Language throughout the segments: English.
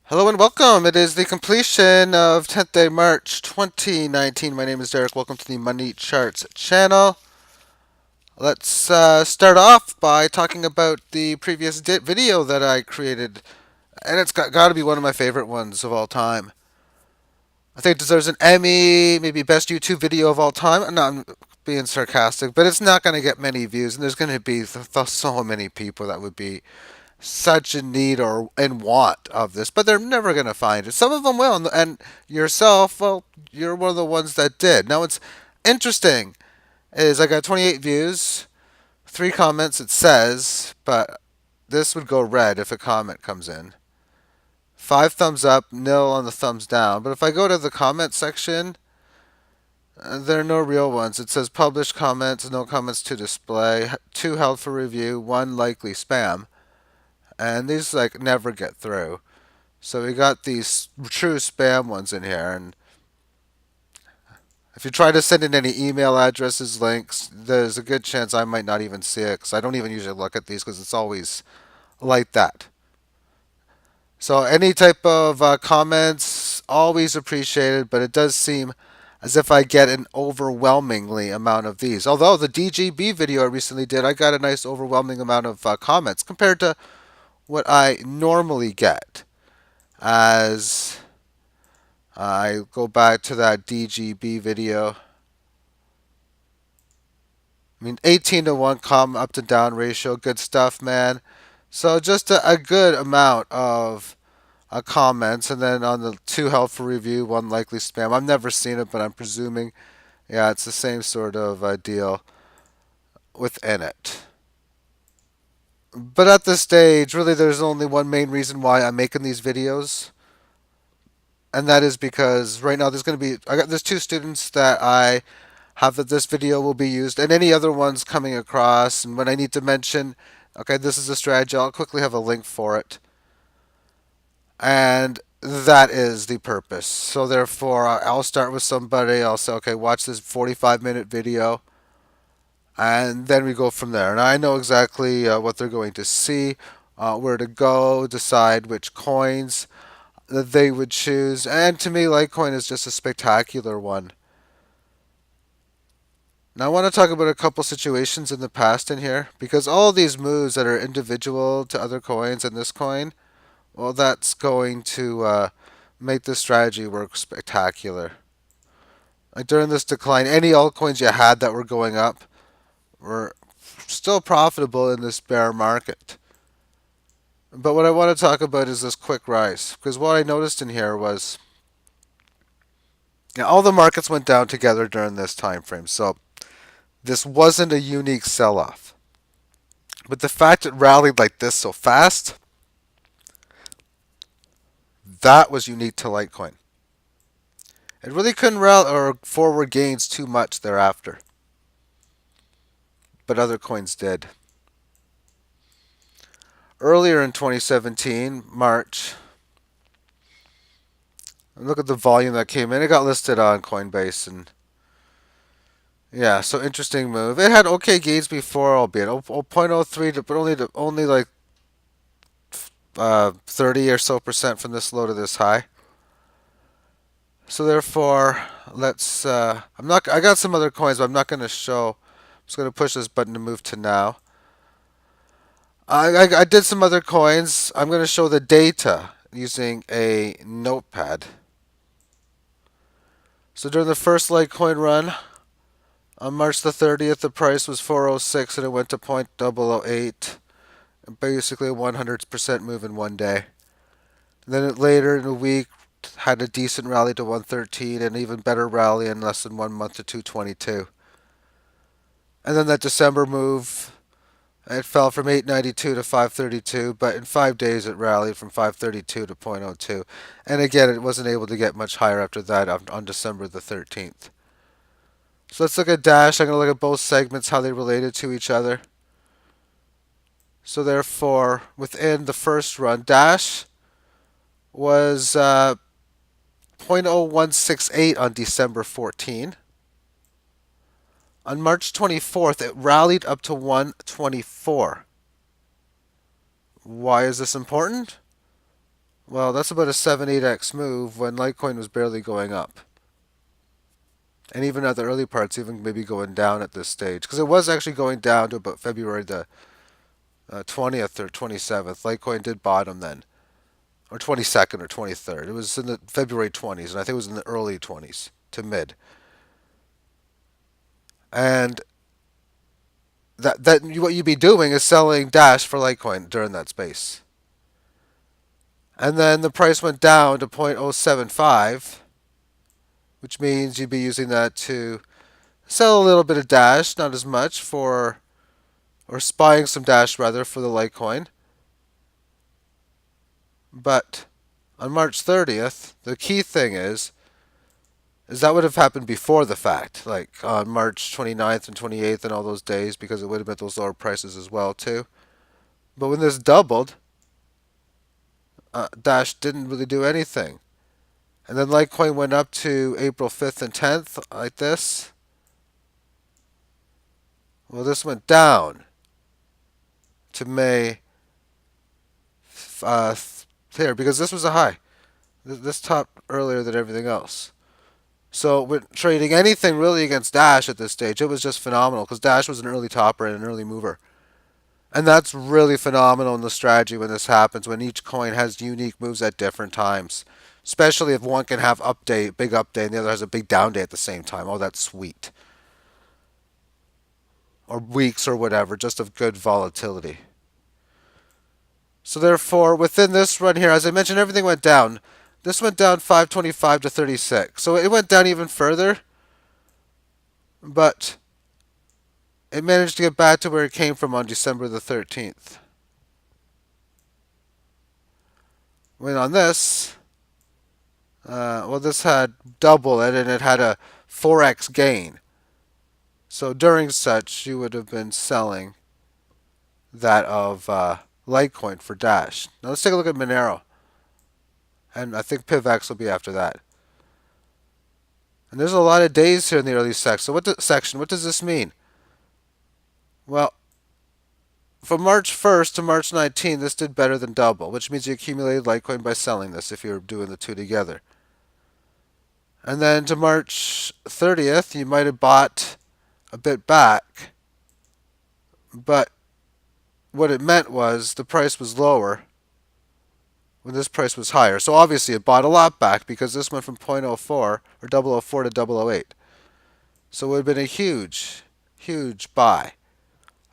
Hello and welcome. It is the completion of 10th day March 2019. My name is Derek. Welcome to the Money Charts channel. Let's start off by talking about the previous video that I created, and it's got to be one of my favorite ones of all time. I think it deserves an Emmy, maybe best YouTube video of all time. No, I'm being sarcastic, but it's not going to get many views, and there's going to be so many people that would be such in need or in want of this, but they're never going to find it. Some of them will, and yourself, well, you're one of the ones that did. Now, what's interesting is I got 28 views, 3 comments, it says, but this would go red if a comment comes in. 5 thumbs up, nil on the thumbs down. But if I go to the comment section, there are no real ones. It says published comments, no comments to display, 2 held for review, 1 likely spam. And these like never get through. So we got these true spam ones in here, and if you try to send in any email addresses, links, there's a good chance I might not even see it because I don't even usually look at these because it's always like that. So any type of comments, always appreciated, but it does seem as if I get an overwhelmingly amount of these. Although the DGB video I recently did, I got a nice overwhelming amount of comments compared to what I normally get as I go back to that DGB video. I mean, 18 to 1 up to down ratio, good stuff, man. So just a good amount of comments, and then on the 2 helpful review, 1 likely spam. I've never seen it, but I'm presuming, yeah, it's the same sort of deal within it. But at this stage, really, there's only one main reason why I'm making these videos, and that is because right now there's 2 students that I have that this video will be used, and any other ones coming across. And when I need to mention, okay, this is a strategy, I'll quickly have a link for it. And that is the purpose. So therefore, I'll start with somebody. I'll say, okay, watch this 45-minute video, and then we go from there. And I know exactly what they're going to see, where to go, decide which coins that they would choose. And to me, Litecoin is just a spectacular one. Now, I want to talk about a couple situations in the past in here because all these moves that are individual to other coins and this coin, well, that's going to make this strategy work spectacular. Like during this decline, any altcoins you had that were going up were still profitable in this bear market. But what I want to talk about is this quick rise because what I noticed in here was all the markets went down together during this time frame. So this wasn't a unique sell-off. But the fact it rallied like this so fast, that was unique to Litecoin. It really couldn't rally or forward gains too much thereafter, but other coins did. Earlier in 2017, March, look at the volume that came in. It got listed on Coinbase, and yeah, so interesting move. It had okay gains before, albeit 0.03, but only like 30 or so percent from this low to this high. So therefore, let's. I'm not. I got some other coins, but I'm not going to show. I'm just going to push this button to move to now. I did some other coins. I'm going to show the data using a notepad. So during the first Litecoin run, on March the 30th, the price was 406 and it went to 0.008. Basically a 100% move in one day. And then later in the week, had a decent rally to 113 and an even better rally in less than 1 month to 222. And then that December move, it fell from 892 to 532, but in 5 days it rallied from 532 to 0.02. And again, it wasn't able to get much higher after that on December the 13th. So let's look at Dash. I'm going to look at both segments, how they related to each other. So therefore, within the first run, Dash was 0.0168 on December 14. On March 24th, it rallied up to 124. Why is this important? Well, that's about a 7-8x move when Litecoin was barely going up. And even at the early parts, even maybe going down at this stage. Because it was actually going down to about February the 20th or 27th. Litecoin did bottom then. Or 22nd or 23rd. It was in the February 20s, and I think it was in the early 20s to mid. And what you'd be doing is selling Dash for Litecoin during that space. And then the price went down to 0.075, which means you'd be using that to sell a little bit of Dash, not as much for, or buying some Dash rather for the Litecoin. But on March 30th, the key thing is that would have happened before the fact, like on March 29th and 28th and all those days, because it would have been those lower prices as well too. But when this doubled, Dash didn't really do anything. And then Litecoin went up to April 5th and 10th, like this. Well, this went down to May uh, here because this was a high. This topped earlier than everything else. So when trading anything really against Dash at this stage, it was just phenomenal because Dash was an early topper and an early mover. And that's really phenomenal in the strategy when this happens, when each coin has unique moves at different times. Especially if one can have big update, and the other has a big down day at the same time. Oh, that's sweet. Or weeks or whatever, just of good volatility. So therefore, within this run here, as I mentioned, everything went down. This went down 525 to 36. So it went down even further, but it managed to get back to where it came from on December the 13th. When on this, well, this had double it and it had a 4x gain. So during such, you would have been selling that of Litecoin for Dash. Now let's take a look at Monero. And I think PivX will be after that. And there's a lot of days here in the early section. So what does this mean? Well, from March 1st to March 19th, this did better than double, which means you accumulated Litecoin by selling this if you're doing the two together. And then to March 30th, you might have bought a bit back, but what it meant was the price was lower when this price was higher. So obviously it bought a lot back because this went from 0.04 or 004 to 008. So it would have been a huge, huge buy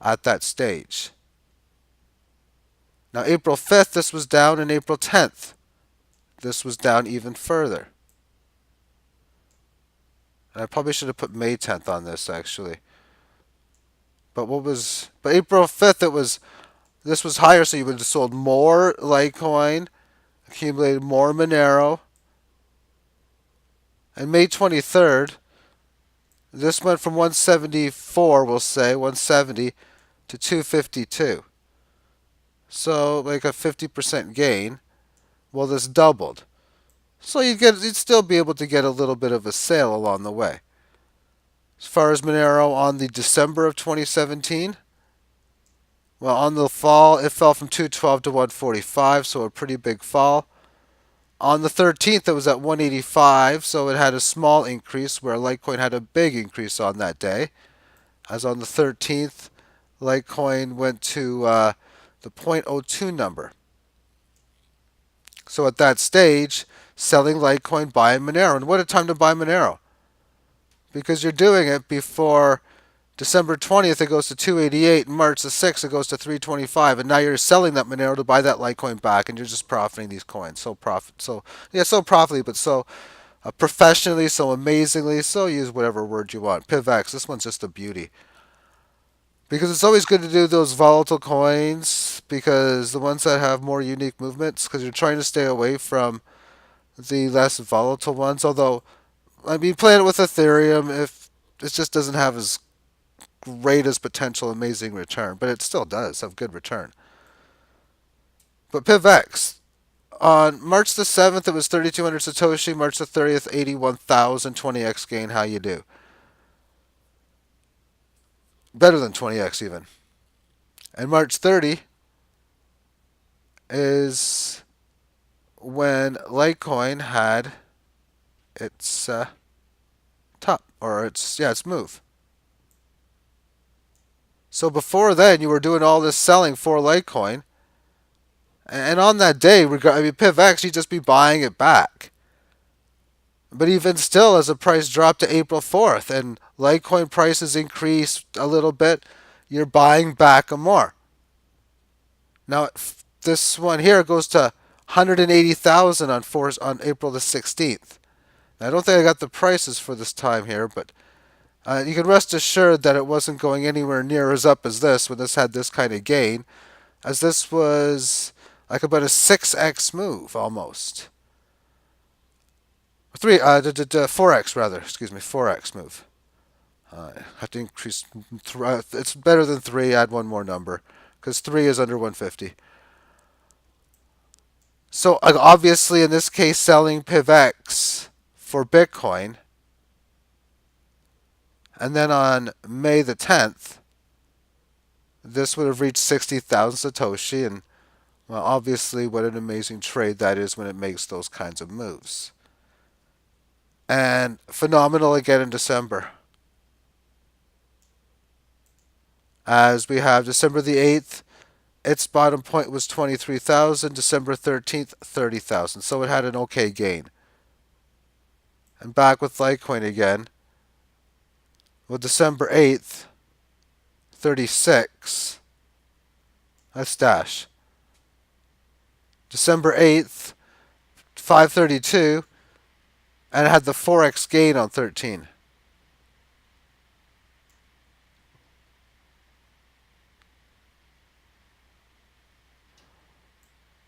at that stage. Now April 5th, this was down, and April 10th, this was down even further. And I probably should have put May 10th on this actually. But April 5th, this was higher, so you would have sold more Litecoin, accumulated more Monero. And May 23rd, this went from 174, we'll say, 170 to 252. So like a 50% gain. Well, this doubled. So you'd still be able to get a little bit of a sale along the way. As far as Monero on the December of 2017, well, on the fall, it fell from 212 to 145, so a pretty big fall. On the 13th, it was at 185, so it had a small increase, where Litecoin had a big increase on that day. As on the 13th, Litecoin went to the zero point zero 0.02 number. So at that stage, selling Litecoin, buying Monero. And what a time to buy Monero. Because you're doing it before December 20th, it goes to 288, and March the 6th, it goes to 325, and now you're selling that Monero to buy that Litecoin back, and you're just profiting these coins. So profitably, but so professionally, so amazingly, so use whatever word you want. PivX, this one's just a beauty. Because it's always good to do those volatile coins, because the ones that have more unique movements, because you're trying to stay away from the less volatile ones. Although, I mean, playing it with Ethereum, if it just doesn't have as great as potential amazing return, but it still does have good return. But PivX, on March the 7th, it was 3,200 Satoshi. March the 30th, 81,000, 20x gain. How you do? Better than 20x even. And March 30 is when Litecoin had its top, or its move. So before then, you were doing all this selling for Litecoin, and on that day, PivX, you'd just be buying it back. But even still, as the price dropped to April 4th and Litecoin prices increased a little bit, you're buying back more. Now, this one here goes to 180,000 on April the 16th. Now, I don't think I got the prices for this time here, but you can rest assured that it wasn't going anywhere near as up as this when this had this kind of gain, as this was like about a 6x move almost. 4x rather, excuse me, 4x move. I have to increase. It's better than 3, add one more number, because 3 is under 150. So obviously in this case, selling PivX for Bitcoin, and then on May the 10th, this would have reached 60,000 Satoshi, and well, obviously what an amazing trade that is when it makes those kinds of moves. And phenomenal again in December. As we have December the 8th, its bottom point was 23,000, December 13th, 30,000. So it had an okay gain. And back with Litecoin again. Well, December 8th, 36. That's Dash. December 8th, 532, and it had the 4x gain on 13.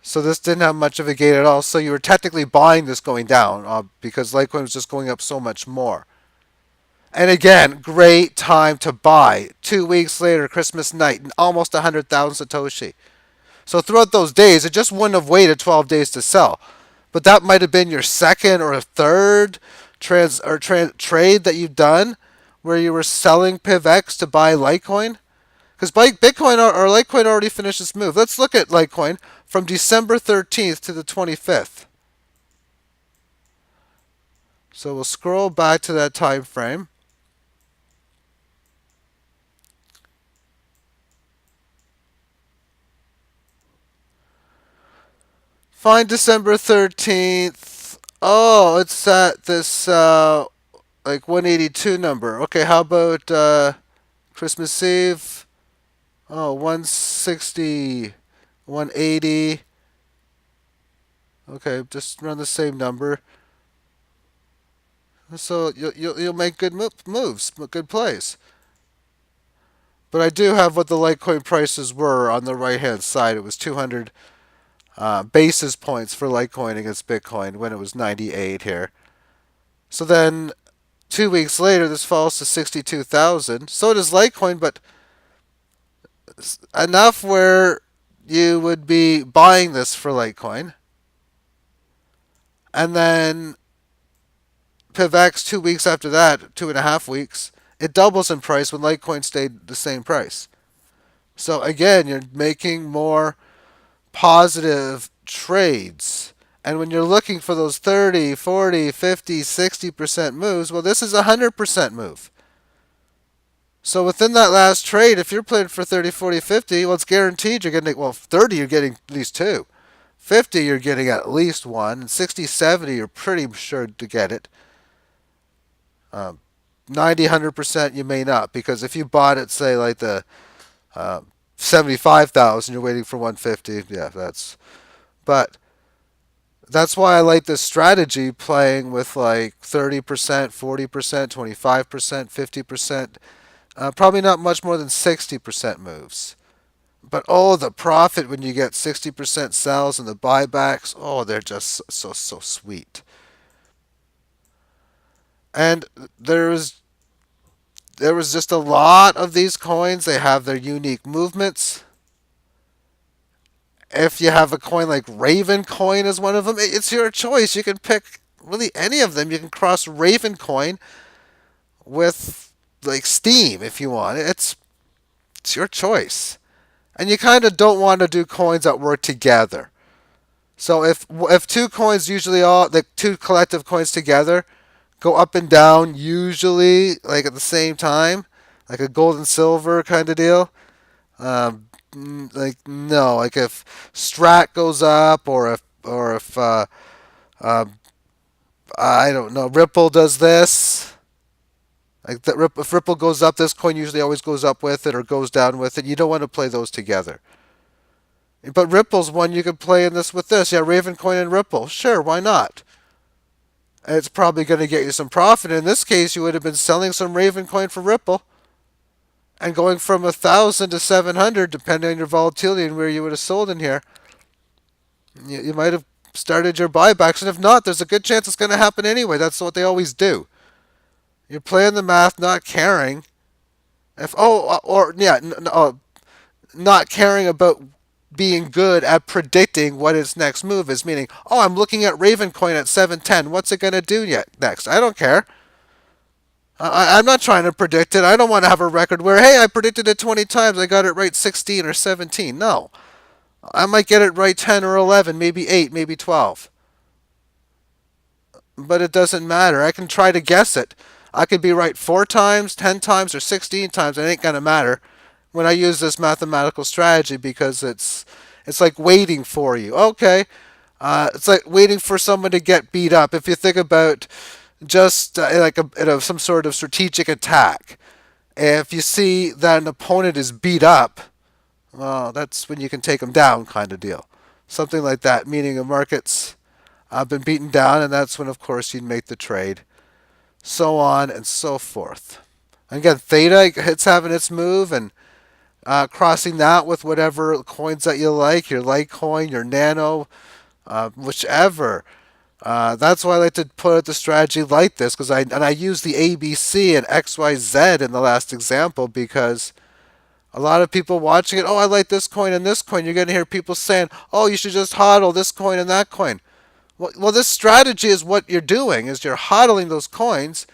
So this didn't have much of a gain at all. So you were technically buying this going down because Litecoin was just going up so much more. And again, great time to buy. 2 weeks later, Christmas night, and almost 100,000 Satoshi. So throughout those days, it just wouldn't have waited 12 days to sell. But that might have been your second or a third trade that you've done where you were selling PivX to buy Litecoin. Because Bitcoin or Litecoin already finished its move. Let's look at Litecoin from December 13th to the 25th. So we'll scroll back to that time frame. Find December 13th. Oh, it's at this like 182 number. Okay, how about Christmas Eve? Oh, 160, 180. Okay, just run the same number. So you'll make good moves, good plays. But I do have what the Litecoin prices were on the right hand side. It was 200 basis points for Litecoin against Bitcoin when it was 98 here. So then 2 weeks later, this falls to 62,000. So does Litecoin, but enough where you would be buying this for Litecoin. And then PivX 2 weeks after that, 2.5 weeks, it doubles in price when Litecoin stayed the same price. So again, you're making more positive trades. And when you're looking for those 30, 40, 50, 60% moves, well, this is a 100% move. So within that last trade, if you're playing for 30, 40, 50, well, it's guaranteed you're getting, well, 30, you're getting at least two. 50, you're getting at least one. And 60, 70, you're pretty sure to get it. 90, 100%, you may not. Because if you bought it, say, like the 75,000, you're waiting for 150. Yeah, but that's why I like this strategy playing with like 30%, 40%, 25%, 50%. Probably not much more than 60% moves. But oh, the profit when you get 60% sells and the buybacks, oh, they're just so sweet. And there was just a lot of these coins. They have their unique movements. If you have a coin like Raven Coin as one of them, it's your choice. You can pick really any of them. You can cross Raven Coin with like Steam if you want. It's your choice. And you kind of don't want to do coins that work together. So if two coins usually all the two collective coins together go up and down usually like at the same time, like a gold and silver kind of deal. Like no, like if Strat goes up or if uh, I don't know Ripple does this. Like if Ripple goes up, this coin usually always goes up with it or goes down with it. You don't want to play those together. But Ripple's one you could play in this with this. Yeah, Raven coin and Ripple. Sure, why not? It's probably going to get you some profit. In this case, you would have been selling some Raven coin for Ripple and going from 1,000 to 700, depending on your volatility and where you would have sold in here. You might have started your buybacks, and if not, there's a good chance it's going to happen anyway. That's what they always do. You're playing the math, not caring. If or yeah, not caring about being good at predicting what its next move is. Meaning, oh, I'm looking at Ravencoin at 710. What's it going to do yet next? I don't care. I'm not trying to predict it. I don't want to have a record where, hey, I predicted it 20 times. I got it right 16 or 17. No. I might get it right 10 or 11, maybe 8, maybe 12. But it doesn't matter. I can try to guess it. I could be right 4 times, 10 times, or 16 times. It ain't going to matter when I use this mathematical strategy because it's like waiting for you. Okay. It's like waiting for someone to get beat up. If you think about just like some sort of strategic attack, if you see that an opponent is beat up, well, that's when you can take them down, kind of deal. Something like that, meaning the market's been beaten down, and that's when, of course, you'd make the trade. So on and so forth. Again, Theta, it's having its move, and crossing that with whatever coins that you like, your Litecoin, your Nano, whichever. That's why I like to put out the strategy like this, because I use the ABC and XYZ in the last example because a lot of people watching it, oh, I like this coin and this coin. You're going to hear people saying, oh, you should just hodl this coin and that coin. Well, this strategy is what you're doing, is you're hodling those coins,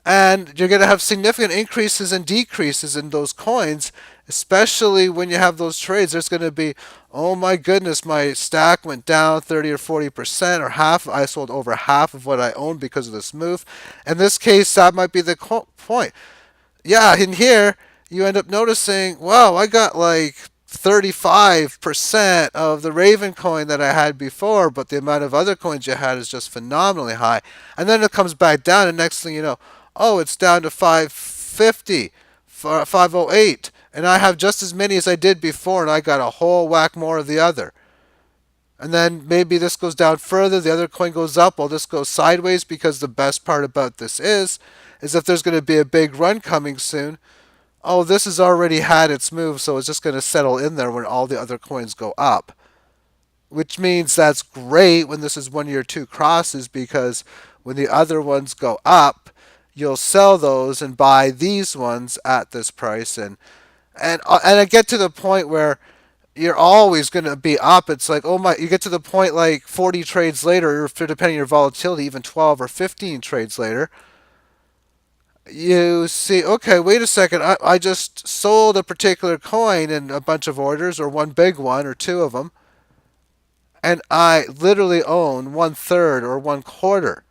and you're going to have significant increases and decreases in those coins, especially when you have those trades. There's going to be, oh my goodness, my stack went down 30 or 40% or half. I sold over half of what I owned because of this move. In this case, that might be the point. Yeah, in here, you end up noticing, wow, I got like 35% of the Raven coin that I had before, but the amount of other coins you had is just phenomenally high. And then it comes back down, and next thing you know, oh, it's down to 550, 508, and I have just as many as I did before, and I got a whole whack more of the other. And then maybe this goes down further, the other coin goes up, while this goes sideways, because the best part about this is if there's going to be a big run coming soon, oh, this has already had its move, so it's just going to settle in there when all the other coins go up. Which means that's great when this is one of your two crosses, because when the other ones go up, you'll sell those and buy these ones at this price. And I get to the point where you're always going to be up. It's like, oh my, you get to the point like 40 trades later, or depending on your volatility, even 12 or 15 trades later, you see, okay, wait a second, I just sold a particular coin in a bunch of orders, or one big one, or two of them, and I literally own 1/3 or 1/4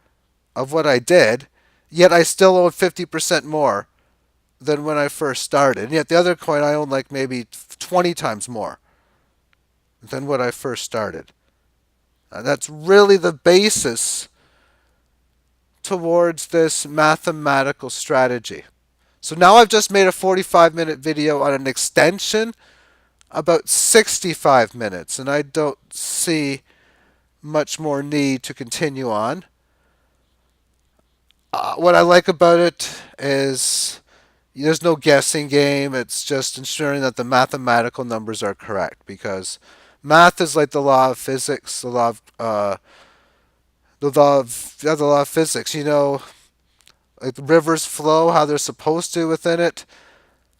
of what I did, yet I still own 50% more than when I first started. And yet the other coin I own like maybe 20 times more than what I first started. That's really the basis towards this mathematical strategy. So now I've just made a 45-minute video on an extension about 65 minutes, and I don't see much more need to continue on. What I like about it is there's no guessing game. It's just ensuring that the mathematical numbers are correct, because math is like the law of physics, the law of physics. You know, like the rivers flow how they're supposed to within it.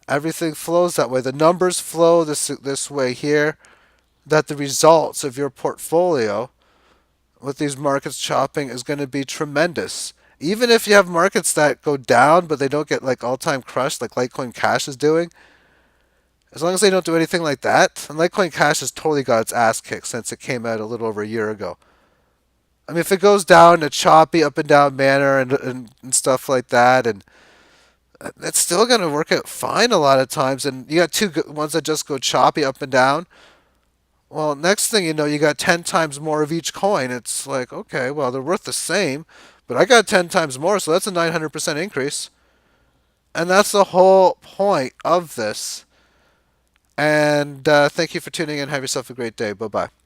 Everything flows that way. The numbers flow this way here. That the results of your portfolio with these markets chopping is going to be tremendous. Even if you have markets that go down, but they don't get like all-time crushed like Litecoin Cash is doing, As long as they don't do anything like that, and Litecoin Cash has totally got its ass kicked since it came out a little over a year ago. I mean, if it goes down in a choppy up and down manner and stuff like that, and it's still going to work out fine a lot of times. And you got two ones that just go choppy up and down. Well, next thing you know, you got 10 times more of each coin. It's like, okay, well, they're worth the same, but I got 10 times more, so that's a 900% increase. And that's the whole point of this. And thank you for tuning in. Have yourself a great day. Bye bye.